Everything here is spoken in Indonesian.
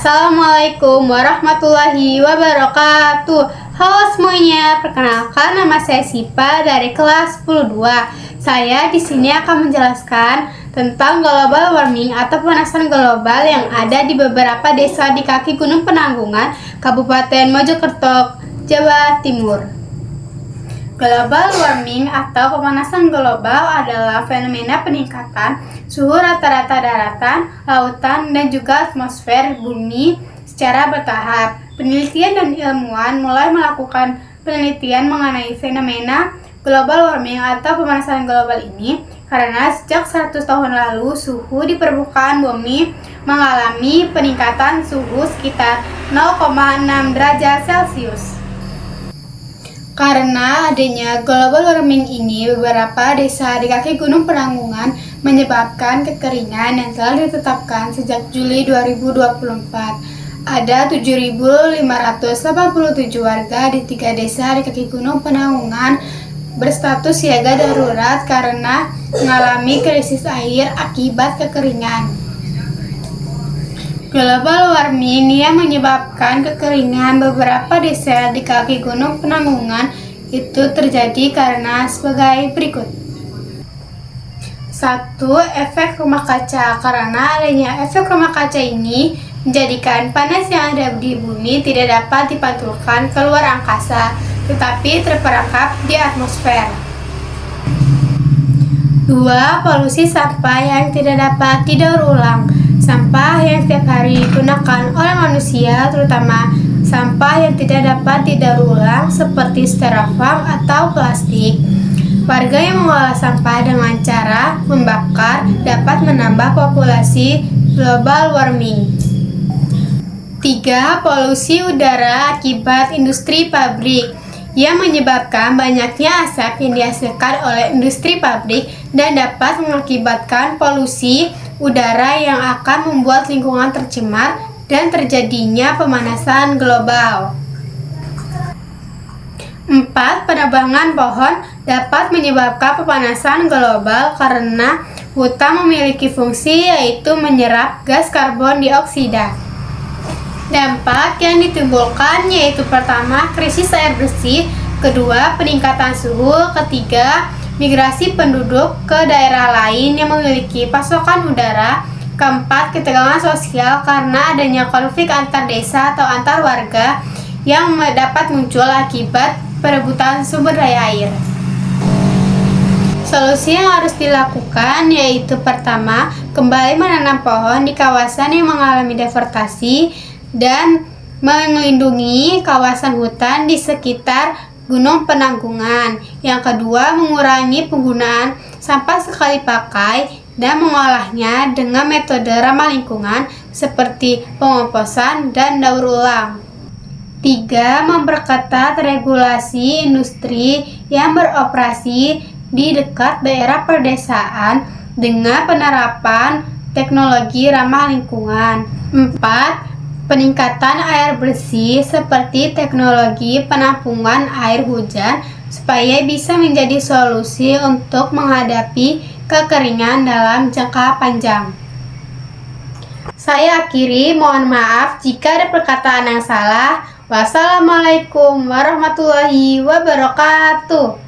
Assalamualaikum warahmatullahi wabarakatuh. Halo semuanya, perkenalkan nama saya Sipa dari kelas 10-2. Saya di sini akan menjelaskan tentang global warming atau pemanasan global yang ada di beberapa desa di kaki Gunung Penanggungan, Kabupaten Mojokerto, Jawa Timur. Global warming atau pemanasan global adalah fenomena peningkatan suhu rata-rata daratan, lautan, dan juga atmosfer bumi secara bertahap. Penelitian dan ilmuwan mulai melakukan penelitian mengenai fenomena global warming atau pemanasan global ini karena sejak 100 tahun lalu suhu di permukaan bumi mengalami peningkatan suhu sekitar 0,6 derajat Celcius. Karena adanya global warming ini, beberapa desa di kaki Gunung Penanggungan menyebabkan kekeringan yang telah ditetapkan sejak Juli 2024. Ada 7.587 warga di 3 desa di kaki Gunung Penanggungan berstatus siaga darurat karena mengalami krisis air akibat kekeringan. Global warming yang menyebabkan kekeringan beberapa desa di kaki Gunung Penanggungan itu terjadi karena sebagai berikut. 1. Efek rumah kaca. Karena adanya efek rumah kaca ini menjadikan panas yang ada di bumi tidak dapat dipantulkan keluar angkasa, tetapi terperangkap di atmosfer. 2. Polusi sampah yang tidak dapat didaur ulang. Sampah yang setiap hari digunakan oleh manusia, terutama sampah yang tidak dapat didaur ulang seperti styrofoam atau plastik. Warga yang mengolah sampah dengan cara membakar dapat menambah populasi global warming. 3. Polusi udara akibat industri pabrik yang menyebabkan banyaknya asap yang dihasilkan oleh industri pabrik dan dapat mengakibatkan polusi udara yang akan membuat lingkungan tercemar dan terjadinya pemanasan global. 4. Penebangan pohon dapat menyebabkan pemanasan global karena hutan memiliki fungsi yaitu menyerap gas karbon dioksida. Dampak yang ditimbulkan yaitu pertama, krisis air bersih, kedua, peningkatan suhu, ketiga, migrasi penduduk ke daerah lain yang memiliki pasokan udara, keempat, ketegangan sosial karena adanya konflik antar desa atau antar warga yang dapat muncul akibat perebutan sumber daya air. Solusi yang harus dilakukan yaitu pertama, kembali menanam pohon di kawasan yang mengalami deforestasi dan melindungi kawasan hutan di sekitar Gunung Penanggungan. Yang kedua, mengurangi penggunaan sampah sekali pakai dan mengolahnya dengan metode ramah lingkungan seperti pengomposan dan daur ulang. 3. Memperketat regulasi industri yang beroperasi di dekat daerah pedesaan dengan penerapan teknologi ramah lingkungan. 4. Peningkatan air bersih seperti teknologi penampungan air hujan supaya bisa menjadi solusi untuk menghadapi kekeringan dalam jangka panjang. Saya akhiri, mohon maaf jika ada perkataan yang salah. Wassalamualaikum warahmatullahi wabarakatuh.